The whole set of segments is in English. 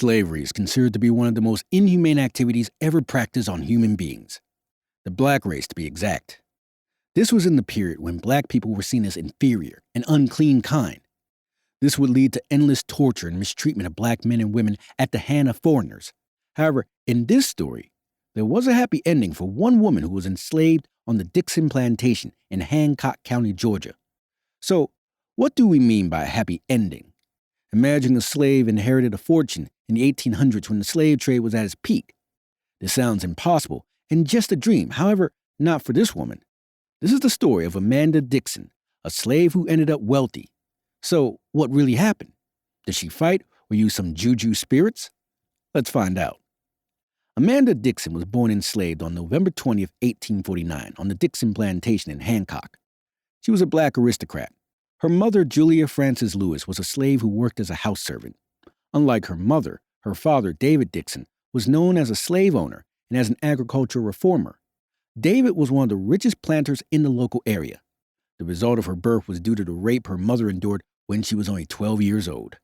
Slavery is considered to be one of the most inhumane activities ever practiced on human beings. The black race, to be exact. This was in the period when black people were seen as inferior and unclean kind. This would lead to endless torture and mistreatment of black men and women at the hand of foreigners. However, in this story, there was a happy ending for one woman who was enslaved on the Dickson plantation in Hancock County, Georgia. So, what do we mean by a happy ending? Imagine a slave inherited a fortune in the 1800s when the slave trade was at its peak. This sounds impossible and just a dream, however, not for this woman. This is the story of Amanda Dickson, a slave who ended up wealthy. So, what really happened? Did she fight or use some juju spirits? Let's find out. Amanda Dickson was born enslaved on November 20th, 1849, on the Dickson plantation in Hancock. She was a black aristocrat. Her mother, Julia Frances Lewis, was a slave who worked as a house servant. Unlike her mother, her father, David Dickson, was known as a slave owner and as an agricultural reformer. David was one of the richest planters in the local area. The result of her birth was due to the rape her mother endured when she was only 12 years old.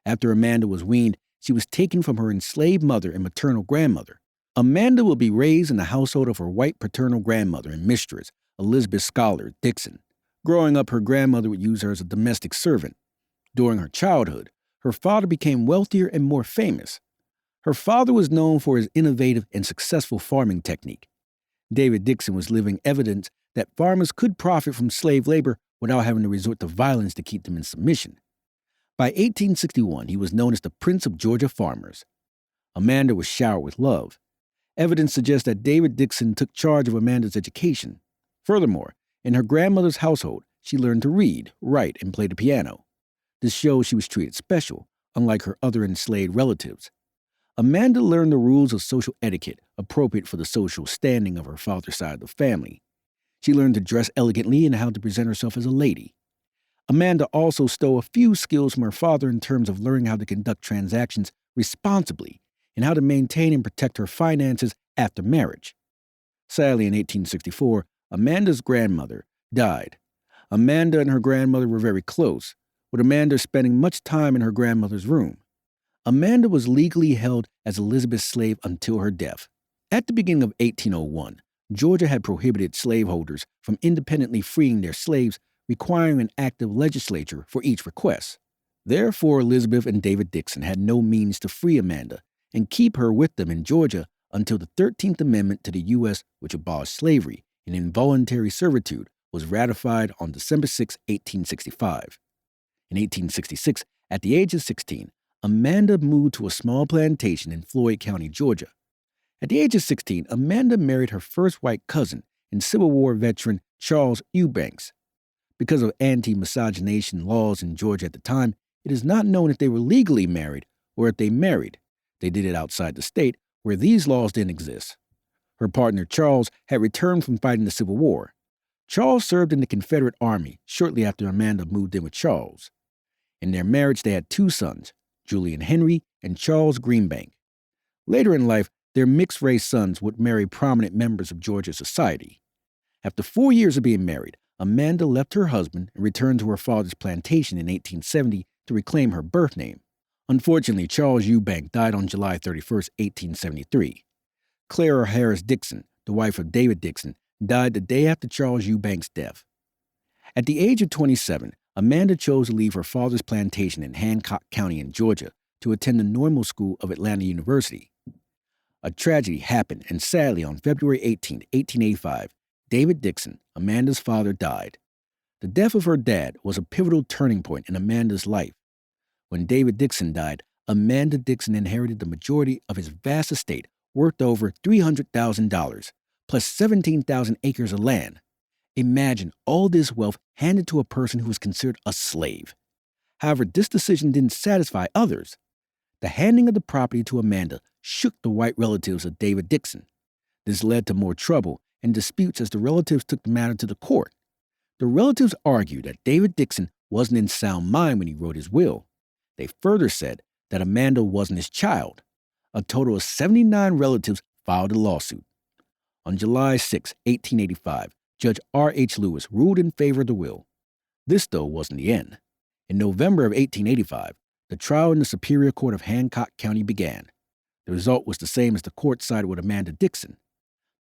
After Amanda was weaned, she was taken from her enslaved mother and maternal grandmother. Amanda will be raised in the household of her white paternal grandmother and mistress, Elizabeth Schuyler Dickson. Growing up, her grandmother would use her as a domestic servant. During her childhood, her father became wealthier and more famous. Her father was known for his innovative and successful farming technique. David Dickson was living evidence that farmers could profit from slave labor without having to resort to violence to keep them in submission. By 1861, he was known as the Prince of Georgia Farmers. Amanda was showered with love. Evidence suggests that David Dickson took charge of Amanda's education. Furthermore, in her grandmother's household, she learned to read, write, and play the piano. This shows she was treated special, unlike her other enslaved relatives. Amanda learned the rules of social etiquette appropriate for the social standing of her father's side of the family. She learned to dress elegantly and how to present herself as a lady. Amanda also stole a few skills from her father in terms of learning how to conduct transactions responsibly and how to maintain and protect her finances after marriage. Sadly, in 1864, Amanda's grandmother died. Amanda and her grandmother were very close, with Amanda spending much time in her grandmother's room. Amanda was legally held as Elizabeth's slave until her death. At the beginning of 1801, Georgia had prohibited slaveholders from independently freeing their slaves, requiring an active legislature for each request. Therefore, Elizabeth and David Dickson had no means to free Amanda and keep her with them in Georgia until the 13th Amendment to the U.S., which abolished slavery and involuntary servitude, was ratified on December 6, 1865. In 1866, at the age of 16, Amanda moved to a small plantation in Floyd County, Georgia. At the age of 16, Amanda married her first white cousin and Civil War veteran Charles Eubanks. Because of anti-miscegenation laws in Georgia at the time, it is not known if they were legally married or if they married. They did it outside the state, where these laws didn't exist. Her partner Charles had returned from fighting the Civil War. Charles served in the Confederate Army shortly after Amanda moved in with Charles. In their marriage, they had two sons, Julian Henry and Charles Greenbank. Later in life, their mixed-race sons would marry prominent members of Georgia society. After 4 years of being married, Amanda left her husband and returned to her father's plantation in 1870 to reclaim her birth name. Unfortunately, Charles Eubank died on July 31, 1873. Clara Harris Dickson, the wife of David Dickson, died the day after Charles Eubank's death. At the age of 27, Amanda chose to leave her father's plantation in Hancock County in Georgia to attend the Normal School of Atlanta University. A tragedy happened, and sadly, on February 18, 1885, David Dickson, Amanda's father, died. The death of her dad was a pivotal turning point in Amanda's life. When David Dickson died, Amanda Dickson inherited the majority of his vast estate, worth over $300,000, plus 17,000 acres of land. Imagine all this wealth handed to a person who was considered a slave. However, this decision didn't satisfy others. The handing of the property to Amanda shook the white relatives of David Dickson. This led to more trouble and disputes as the relatives took the matter to the court. The relatives argued that David Dickson wasn't in sound mind when he wrote his will. They further said that Amanda wasn't his child. A total of 79 relatives filed a lawsuit. On July 6, 1885, Judge R.H. Lewis ruled in favor of the will. This, though, wasn't the end. In November of 1885, The trial in the Superior Court of Hancock County began. The result was the same as the court sided with Amanda Dickson.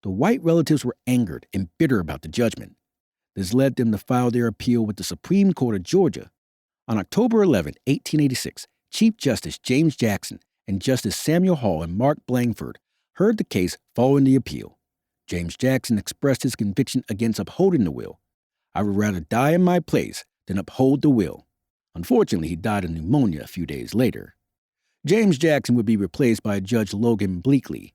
The white relatives were angered and bitter about the judgment. This led them to file their appeal with the Supreme Court of Georgia. On October 11, 1886, Chief Justice James Jackson and Justice Samuel Hall and Mark Blandford heard the case following the appeal. James Jackson expressed his conviction against upholding the will. "I would rather die in my place than uphold the will." Unfortunately, he died of pneumonia a few days later. James Jackson would be replaced by Judge Logan Bleakley.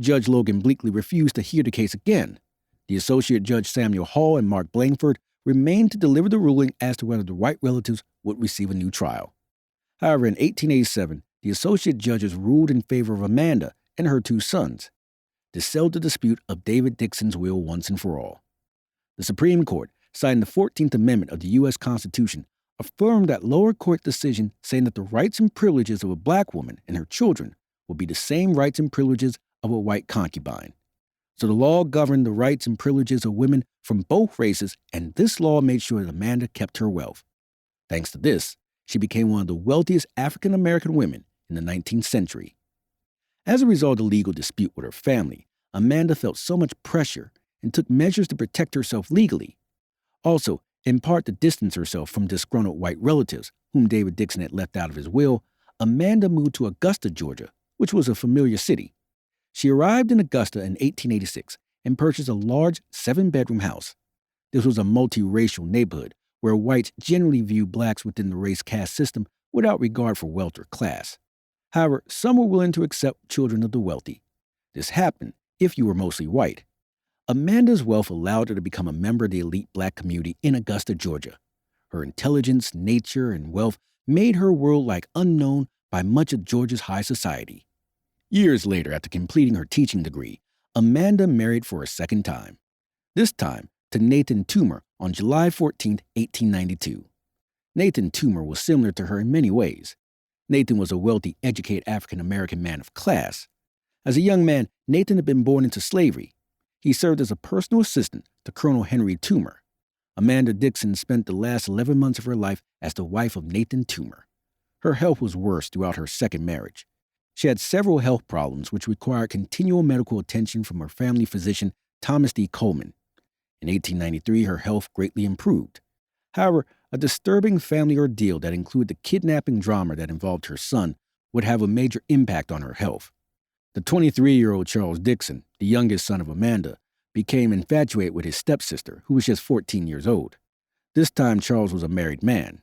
Judge Logan Bleakley refused to hear the case again. The Associate Judge Samuel Hall and Mark Blandford remained to deliver the ruling as to whether the white relatives would receive a new trial. However, in 1887, the Associate Judges ruled in favor of Amanda and her two sons. This settled the dispute of David Dickson's will once and for all. The Supreme Court, citing the 14th Amendment of the U.S. Constitution, affirmed that lower court decision saying that the rights and privileges of a black woman and her children would be the same rights and privileges of a white concubine. So the law governed the rights and privileges of women from both races, and this law made sure that Amanda kept her wealth. Thanks to this, she became one of the wealthiest African American women in the 19th century. As a result of the legal dispute with her family, Amanda felt so much pressure and took measures to protect herself legally. Also, in part to distance herself from disgruntled white relatives, whom David Dickson had left out of his will, Amanda moved to Augusta, Georgia, which was a familiar city. She arrived in Augusta in 1886 and purchased a large 7-bedroom house. This was a multiracial neighborhood where whites generally viewed blacks within the race-caste system without regard for wealth or class. However, some were willing to accept children of the wealthy. This happened if you were mostly white. Amanda's wealth allowed her to become a member of the elite black community in Augusta, Georgia. Her intelligence, nature, and wealth made her world-like unknown by much of Georgia's high society. Years later, after completing her teaching degree, Amanda married for a second time. This time to Nathan Toomer on July 14, 1892. Nathan Toomer was similar to her in many ways. Nathan was a wealthy, educated African-American man of class. As a young man, Nathan had been born into slavery. He served as a personal assistant to Colonel Henry Toomer. Amanda Dickson spent the last 11 months of her life as the wife of Nathan Toomer. Her health was worse throughout her second marriage. She had several health problems which required continual medical attention from her family physician, Thomas D. Coleman. In 1893, her health greatly improved. However, a disturbing family ordeal that included the kidnapping drama that involved her son would have a major impact on her health. The 23-year-old Charles Dickson, the youngest son of Amanda, became infatuated with his stepsister, who was just 14 years old. This time, Charles was a married man.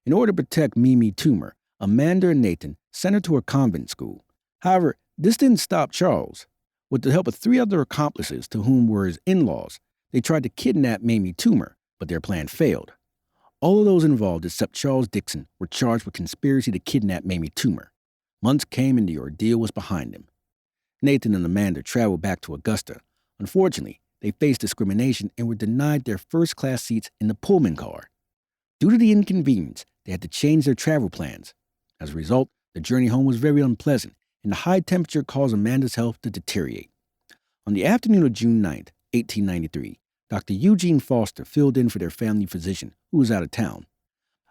In order to protect Mimi Toomer, Amanda and Nathan sent her to a convent school. However, this didn't stop Charles. With the help of 3 other accomplices, to whom were his in-laws, they tried to kidnap Mimi Toomer, but their plan failed. All of those involved except Charles Dickson were charged with conspiracy to kidnap Mimi Toomer. Months came and the ordeal was behind them. Nathan and Amanda traveled back to Augusta. Unfortunately, they faced discrimination and were denied their first-class seats in the Pullman car. Due to the inconvenience, they had to change their travel plans. As a result, the journey home was very unpleasant, and the high temperature caused Amanda's health to deteriorate. On the afternoon of June 9, 1893, Dr. Eugene Foster filled in for their family physician, who was out of town.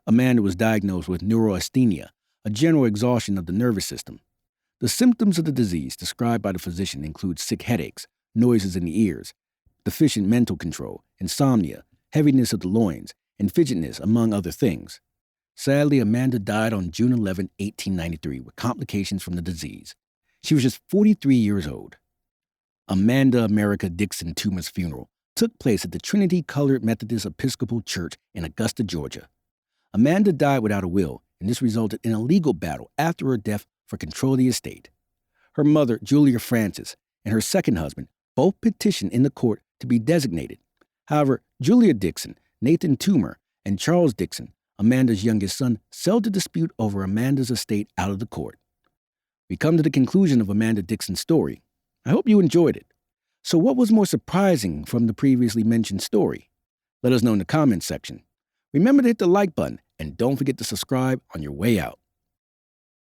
Amanda was diagnosed with neurasthenia, a general exhaustion of the nervous system. The symptoms of the disease described by the physician include sick headaches, noises in the ears, deficient mental control, insomnia, heaviness of the loins, and fidgetness, among other things. Sadly, Amanda died on June 11, 1893, with complications from the disease. She was just 43 years old. Amanda America Dickson Toomer's funeral took place at the Trinity Colored Methodist Episcopal Church in Augusta, Georgia. Amanda died without a will, and this resulted in a legal battle after her death for control of the estate. Her mother, Julia Francis, and her second husband both petitioned in the court to be designated. However, Julia Dickson, Nathan Toomer, and Charles Dickson, Amanda's youngest son, settled the dispute over Amanda's estate out of the court. We come to the conclusion of Amanda Dickson's story. I hope you enjoyed it. So what was more surprising from the previously mentioned story? Let us know in the comments section. Remember to hit the like button and don't forget to subscribe on your way out.